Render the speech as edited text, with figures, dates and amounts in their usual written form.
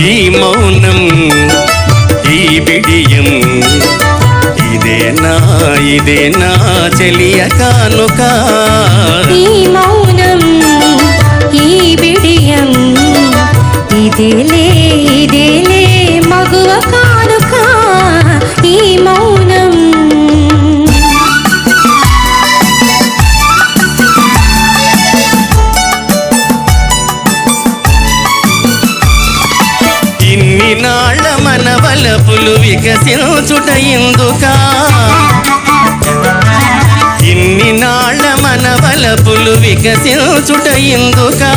ఈ మౌనం ఈ బిడియం ఇదేనా చెలియ కానుక ఈ మౌనం ఈ బిడియం ఇదేలే మగువ కానుక ఈ మౌనం ఇన్ని నాళ్ళ మన వలపులు వికసించుట ఎందుకా ఇన్ని నాళ్ళ మన వలపులు వికసించుట ఎందుకా